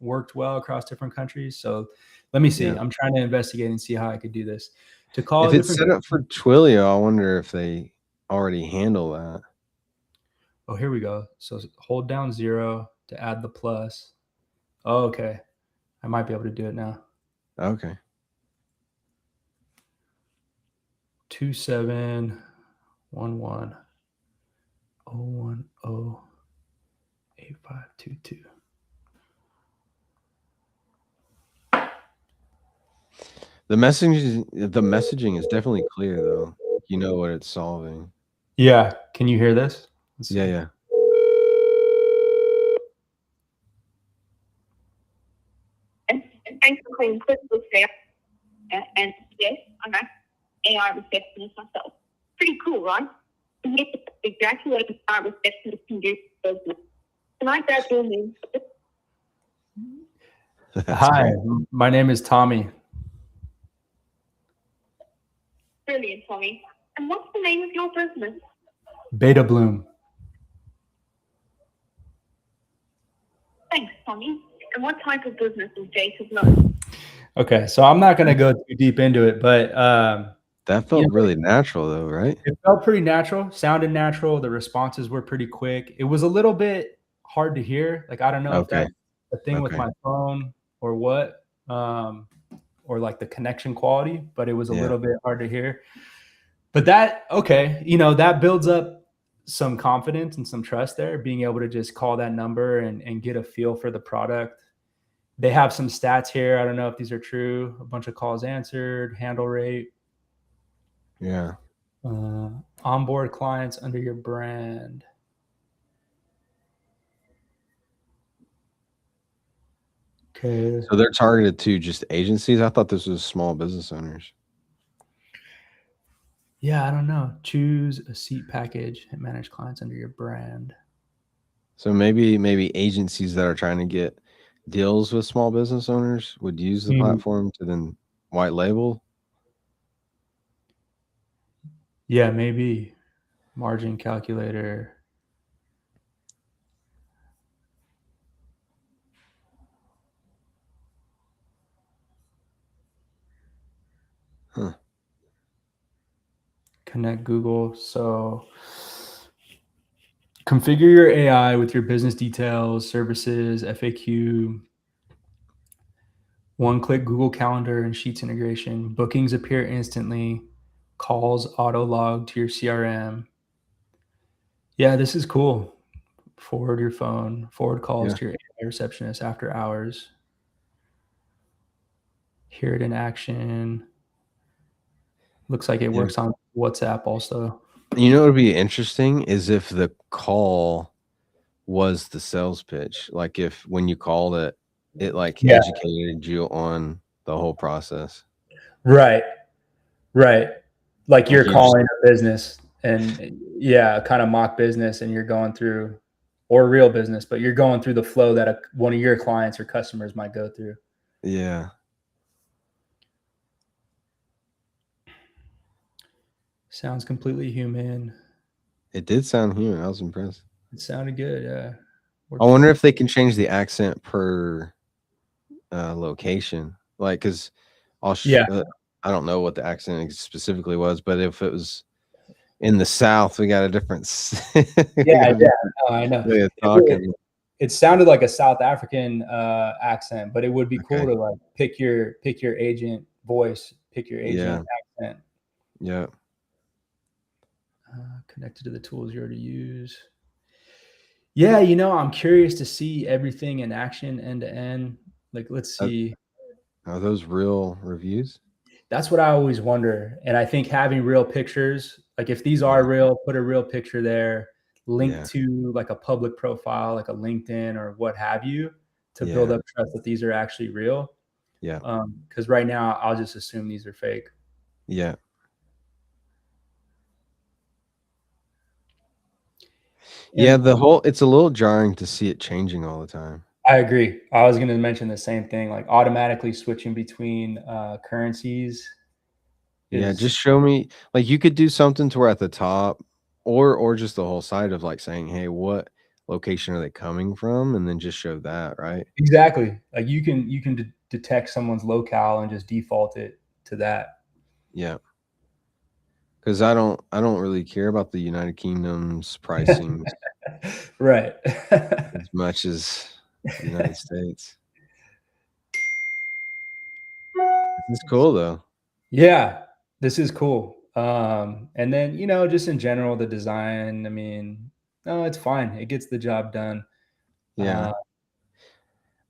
worked well across different countries. So let me see. Yeah. I'm trying to investigate and see how I could do this. To call If it's set up for Twilio, I wonder if they already handle that. Oh, here we go. So hold down 0 to add the plus. Oh, okay. I might be able to do it now. Okay. 2711010852. The messaging is definitely clear though. You know what it's solving. Yeah. Can you hear this? Yeah, yeah. Thanks for calling Crystal Fair. And yes, I'm an AI receptionist myself. Pretty cool, right? And yes, exactly what an AI receptionist can do for business. Can I grab your name? Hi, my name is Tommy. Brilliant, Tommy. And what's the name of your business? Beta Bloom. Thanks, Tommy. And what type of business is Data Bloom? Okay, so I'm not going to go too deep into it, but that felt really natural though, right? It felt pretty natural, sounded natural. The responses were pretty quick. It was a little bit hard to hear. Like, I don't know if that's the thing with my phone or what, or like the connection quality, but it was a little bit hard to hear. But that, okay, that builds up some confidence and some trust there, being able to just call that number and get a feel for the product. They have some stats here. I don't know if these are true. A bunch of calls answered, handle rate. Yeah. Onboard clients under your brand. Okay. So they're targeted to just agencies. I thought this was small business owners. Yeah, I don't know. Choose a seat package and manage clients under your brand. So maybe agencies that are trying to get deals with small business owners would use the platform to then white label. Yeah, maybe. Margin calculator. Huh. Connect Google. So configure your AI with your business details, services, FAQ, one-click Google Calendar and Sheets integration. Bookings appear instantly. Calls auto-log to your CRM. Yeah, this is cool. Forward your phone. Forward calls Yeah. to your AI receptionist after hours. Hear it in action. Looks like it Yeah. works on WhatsApp also. You know what would be interesting is if the call was the sales pitch. Like if when you called it, it like Yeah. educated you on the whole process. Right. Right. Like you're Like you just, calling a business and yeah, kind of mock business and you're going through or real business, but you're going through the flow that one of your clients or customers might go through. yeah. Sounds completely human. It did sound human. I was impressed. It sounded good. Yeah. I wonder if they can change the accent per location. Like, cause Yeah. I don't know what the accent specifically was, but if it was in the South, we got a different, Yeah. Oh, I know. way of talking. It sounded like a South African accent, but it would be cool Okay. to like pick your agent voice, pick your agent accent. Yeah. Connected to the tools you already use. Yeah, I'm curious to see everything in action end to end. Like, let's see. Are those real reviews? That's what I always wonder. And I think having real pictures, like if these are real, put a real picture there, link to like a public profile, like a LinkedIn or what have you, to build up trust that these are actually real. Yeah. Because right now I'll just assume these are fake. Yeah. Yeah, it's a little jarring to see it changing all the time. I agree. I was going to mention the same thing, like automatically switching between currencies. Yeah, just show me, like you could do something to where at the top or just the whole side of like saying, hey, what location are they coming from? And then just show that, right? Exactly. Like you can detect someone's locale and just default it to that. Yeah. Because I don't really care about the United Kingdom's pricing Right. as much as the United States. It's cool though. Yeah, this is cool. And then, just in general, the design, I mean, no, it's fine. It gets the job done. Yeah.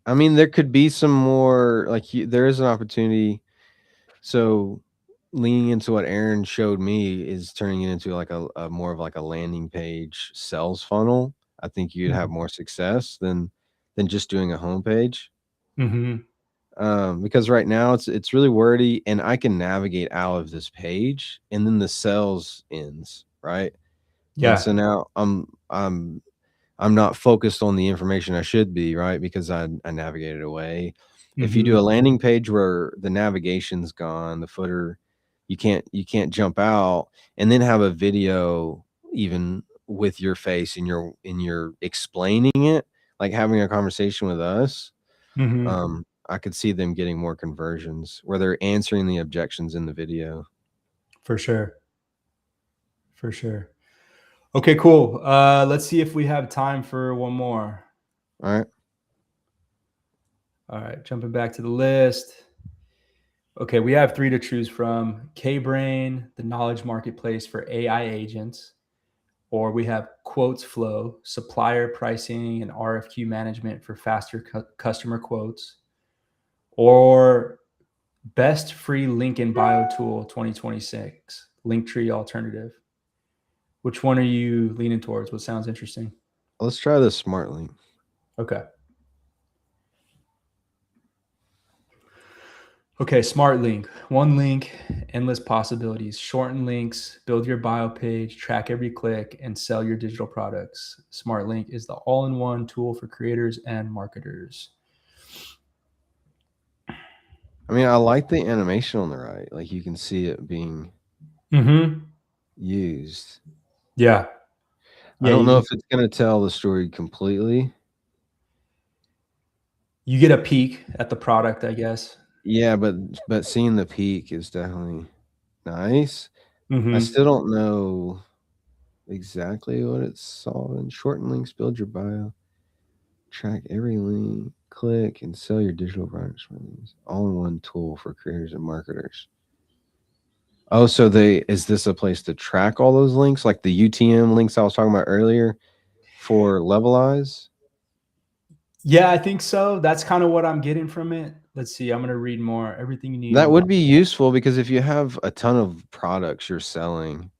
I mean, there could be some more, like there is an opportunity. So leaning into what Aaron showed me is turning it into like a more of like a landing page sales funnel. I think you'd have more success than just doing a homepage. Because right now it's really wordy and I can navigate out of this page and then the sales ends, right? Yeah. And so now I'm not focused on the information I should be, right? Because I navigated away. If you do a landing page where the navigation's gone, the footer, you can't jump out and then have a video even with your face and you're explaining it, like having a conversation with us. I could see them getting more conversions where they're answering the objections in the video. For sure. For sure. Okay, cool. Let's see if we have time for one more. All right, jumping back to the list. Okay, we have 3 to choose from. K-Brain, the knowledge marketplace for AI agents, or we have Quotes Flow, supplier pricing and RFQ management for faster customer quotes, or best free link in bio tool 2026, Linktree alternative. Which one are you leaning towards? What sounds interesting? Let's try the smart link. Okay. Okay, smart link. One link, endless possibilities. Shorten links, build your bio page, track every click, and sell your digital products. Smart link is the all-in-one tool for creators and marketers. I mean, I like the animation on the right. Like you can see it being used. Yeah. I don't know if it's going to tell the story completely. You get a peek at the product, I guess. Yeah, but seeing the peak is definitely nice. I Mhm. still don't know exactly what it's solving. Shorten links, build your bio, track every link, click, and sell your digital products. All-in-one tool for creators and marketers. Oh, so is this a place to track all those links, like the UTM links I was talking about earlier for Levelize? Yeah, I think so. That's kind of what I'm getting from it. Let's see. I'm going to read more. Everything you need. That would be useful because if you have a ton of products you're selling,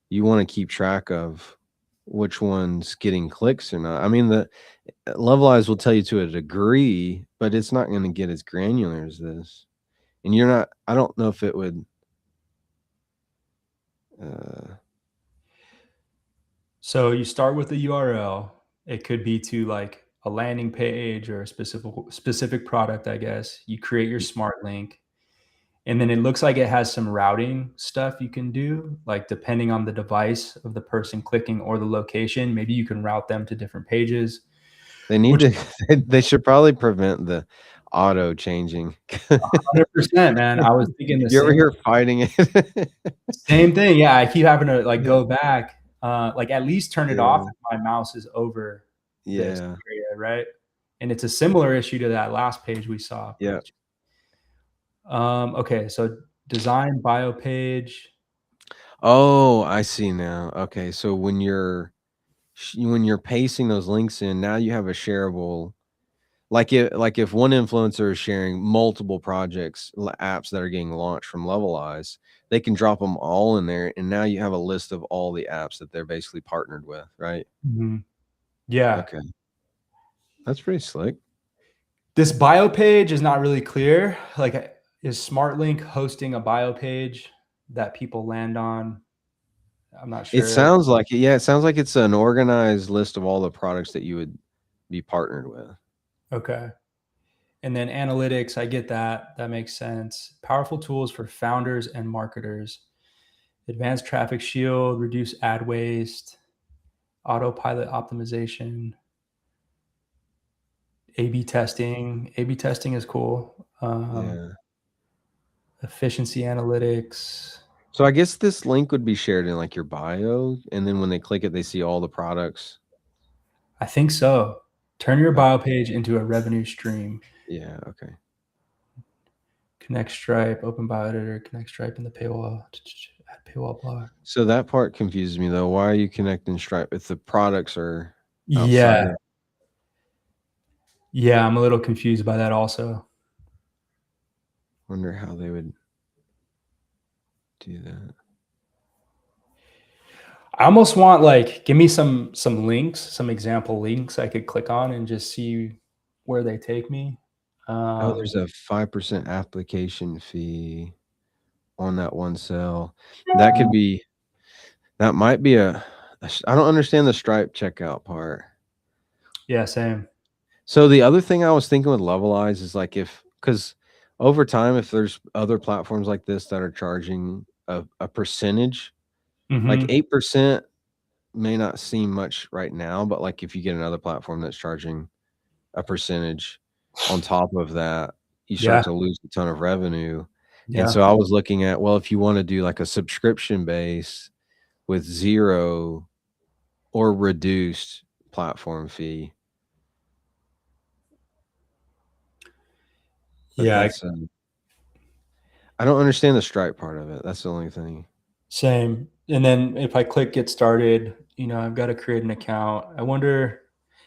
you want to keep track of which one's getting clicks or not. I mean, the Levelize will tell you to a degree, but it's not going to get as granular as this. And you're not, I don't know if it would. So you start with the URL. It could be to like a landing page or a specific product, I guess. You create your smart link. And then it looks like it has some routing stuff you can do, like depending on the device of the person clicking or the location, maybe you can route them to different pages. They need to, they should probably prevent the auto changing. 100%, man. I was thinking the You're over here fighting it. same thing. Yeah, I keep having to like go back, like at least turn it off Yeah. if my mouse is over this Yeah. area, right? And it's a similar issue to that last page we saw. Yeah. Okay, so design bio page. Oh, I see now. Okay, so when you're pasting those links in, now you have a shareable. Like if one influencer is sharing multiple projects, apps that are getting launched from Levelize, they can drop them all in there, and now you have a list of all the apps that they're basically partnered with, right? Yeah. Okay, that's pretty slick. This bio page is not really clear. Like, is SmartLink hosting a bio page that people land on? I'm not It sure. sounds like it. Yeah, it sounds like it's an organized list of all the products that you would be partnered with. Okay. And then analytics, I get that. That makes sense. Powerful tools for founders and marketers. Advanced traffic shield, reduce ad waste, autopilot optimization, A/B testing. A/B testing is cool. Yeah. Efficiency analytics. So I guess this link would be shared in like your bio, and then when they click it, they see all the products. I think so. Turn your bio page into a revenue stream. Yeah. Okay. Connect Stripe, open bio editor, connect Stripe in the paywall, add paywall block. So that part confuses me though. Why are you connecting Stripe if the products are outside? Yeah. Yeah, I'm a little confused by that also. Wonder how they would do that. I almost want like give me some links, some example links I could click on and just see where they take me. Oh, there's a 5% application fee on that one sale. That could be. That might be I don't understand the Stripe checkout part. Yeah, same. So the other thing I was thinking with Levelize is like because over time, if there's other platforms like this that are charging a percentage, like 8% may not seem much right now, but like if you get another platform that's charging a percentage on top of that, you start to lose a ton of revenue. And so I was looking at, well, if you want to do like a subscription base with 0 or reduced platform fee. But yeah, that's I don't understand the Stripe part of it. That's the only thing. same. And then if I click get started, I've got to create an account. I wonder,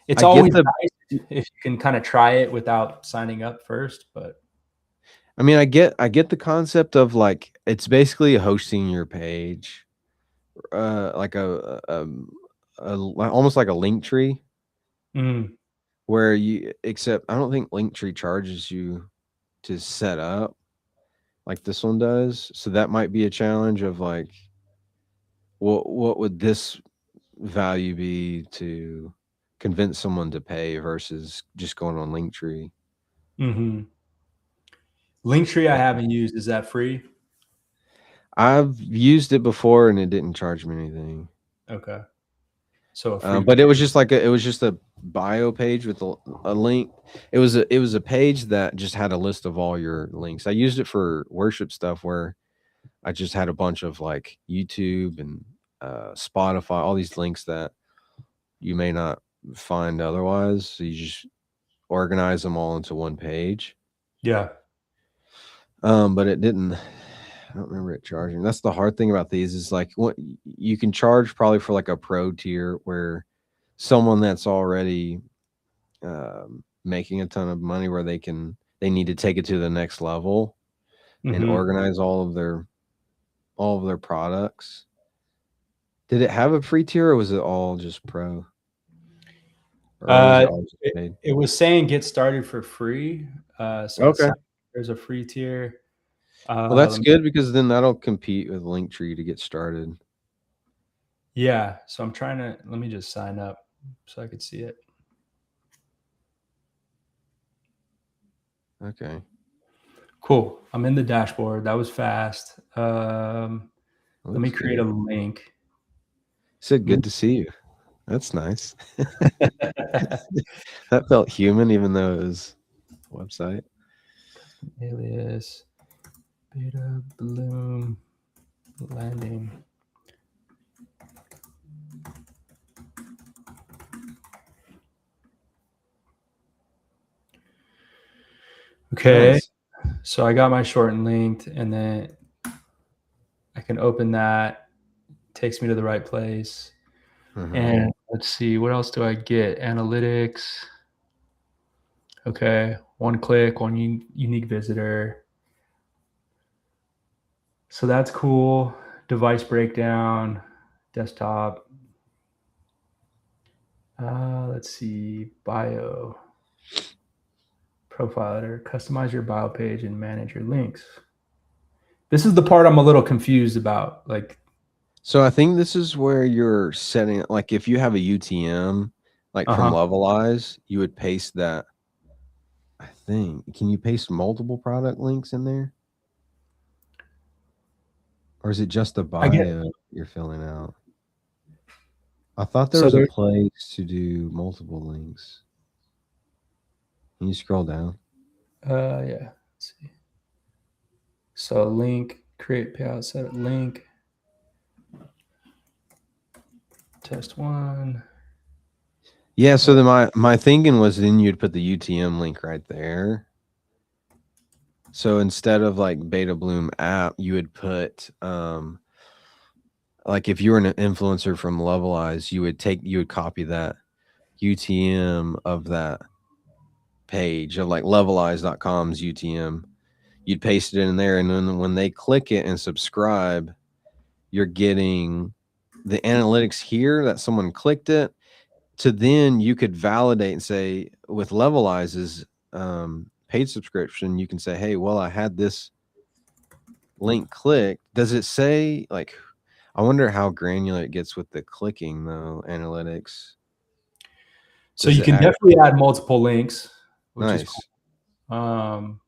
it's always nice if you can kind of try it without signing up first, but I mean, I get the concept of like it's basically hosting your page, like almost like a link tree, where except I don't think Linktree charges you to set up like this one does. So that might be a challenge of like, what would this value be to convince someone to pay versus just going on Linktree? Mm-hmm. Linktree I haven't used. Is that free? I've used it before and it didn't charge me anything. Okay. So a free But it was just like it was just a bio page with a link. It was a page that just had a list of all your links. I used it for worship stuff where I just had a bunch of like YouTube and Spotify, all these links that you may not find otherwise. So you just organize them all into one page. Yeah. But it didn't. I don't remember it charging. That's the hard thing about these is like what you can charge probably for like a pro tier where someone that's already making a ton of money where they need to take it to the next level and organize all of their products. Did it have a free tier or was it all just pro? Or was it all just paid? It was saying get started for free. So Okay. There's a free tier. Well, that's good because then that'll compete with Linktree to get started. Yeah. So I'm trying to, let me just sign up so I could see it. Okay. Cool. I'm in the dashboard. That was fast. Let me create a link. Said good to see you. That's nice. That felt human, even though it was a website. Alias beta bloom landing. Okay. Nice. So I got my shortened linked, and then I can open that. It takes me to the right place. And let's see, what else do I get? Analytics. Okay, one click, one unique visitor. So that's cool. Device breakdown, desktop. Let's see, bio. Profile editor, customize your bio page and manage your links. This is the part I'm a little confused about. Like, so I think this is where you're setting, like if you have a UTM, like from Levelize, you would paste that. I think, can you paste multiple product links in there? Or is it just the bio you're filling out? I thought there was a place to do multiple links. Can you scroll down? Yeah. Let's see. So link, create payout, set up link. Test one. Yeah, so then my thinking was then you'd put the UTM link right there. So instead of like Beta Bloom app, you would put like if you were an influencer from Levelize, you would copy that UTM of that page of like levelize.com's UTM. You'd paste it in there, and then when they click it and subscribe, you're getting the analytics here that someone clicked it. To then you could validate and say with Levelize's paid subscription, you can say, hey, well, I had this link clicked. Does it say like, I wonder how granular it gets with the clicking though, analytics. So you can definitely add multiple links, which is cool.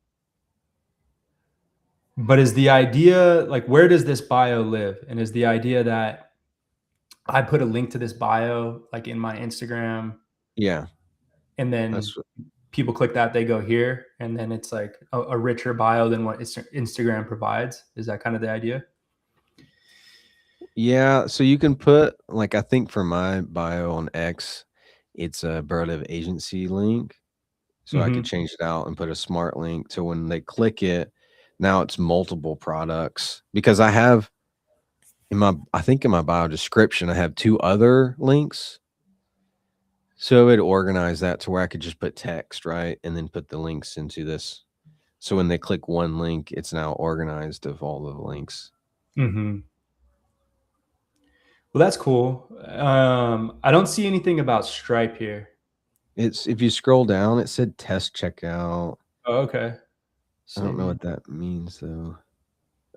But is the idea, like, where does this bio live? And is the idea that I put a link to this bio, like in my Instagram? Yeah. And then people click that, they go here, and then it's like a richer bio than what Instagram provides. Is that kind of the idea? Yeah. So you can put, like, I think for my bio on X, it's a Burlev agency link. So I could change it out and put a smart link to when they click it. Now it's multiple products, because I have I think in my bio description, I have 2 other links. So it organized that to where I could just put text, right? And then put the links into this. So when they click one link, it's now organized of all of the links. Well, that's cool. I don't see anything about Stripe here. It's, if you scroll down, it said test checkout. Oh, okay. I don't know what that means though.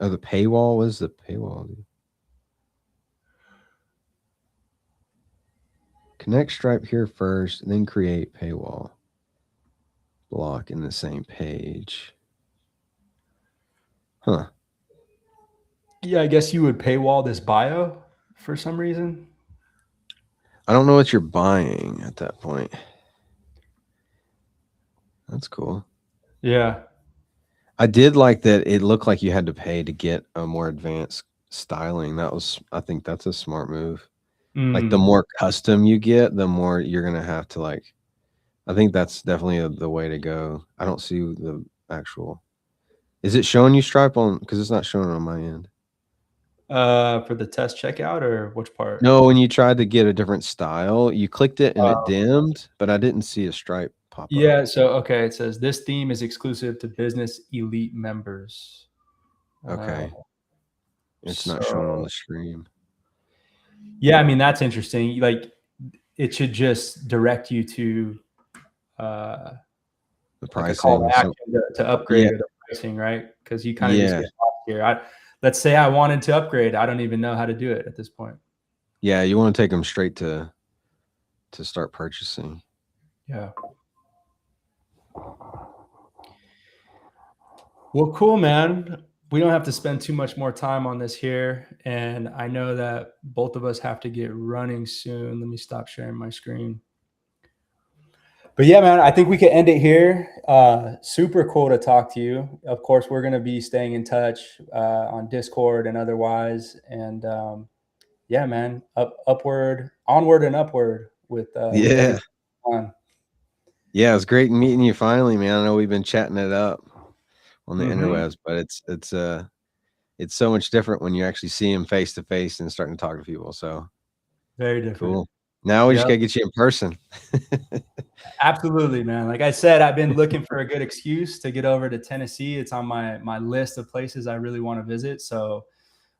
Oh, the paywall. What is the paywall? Dude? Connect Stripe here first, and then create paywall block in the same page. Huh. Yeah, I guess you would paywall this bio for some reason. I don't know what you're buying at that point. That's cool. Yeah. I did like that it looked like you had to pay to get a more advanced styling. I think that's a smart move. Like the more custom you get, the more you're going to have to like, I think that's definitely the way to go. I don't see the actual, is it showing you Stripe on, because it's not showing on my end. For the test checkout or which part? No, when you tried to get a different style, you clicked it and it dimmed, but I didn't see a stripe pop up. Yeah. So, okay. It says this theme is exclusive to business elite members. Okay. It's not showing on the stream. Yeah. I mean, that's interesting. Like it should just direct you to The like pricing. a call to action to upgrade or the pricing, right? Because you kind of just get lost here. Let's say I wanted to upgrade. I don't even know how to do it at this point. Yeah, you want to take them straight to start purchasing. Yeah. Well, cool, man. We don't have to spend too much more time on this here. And I know that both of us have to get running soon. Let me stop sharing my screen. But yeah, man, I think we could end it here. Super cool to talk to you. Of course, we're going to be staying in touch on Discord and otherwise. And yeah, man, onward and upward with Yeah, it was great meeting you finally, man. I know we've been chatting it up on the interwebs, but it's so much different when you actually see him face to face and starting to talk to people. So very different. Cool. Now we just gotta get you in person. Absolutely, man. Like I said, I've been looking for a good excuse to get over to Tennessee. It's on my list of places I really want to visit. So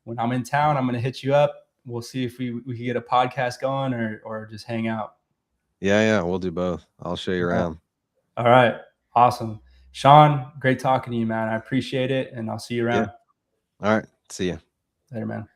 when I'm in town, I'm going to hit you up. We'll see if we can get a podcast going or just hang out. Yeah, we'll do both. I'll show you around. All right. Awesome. Shaun, great talking to you, man. I appreciate it, and I'll see you around. Yeah. All right. See ya. Later, man.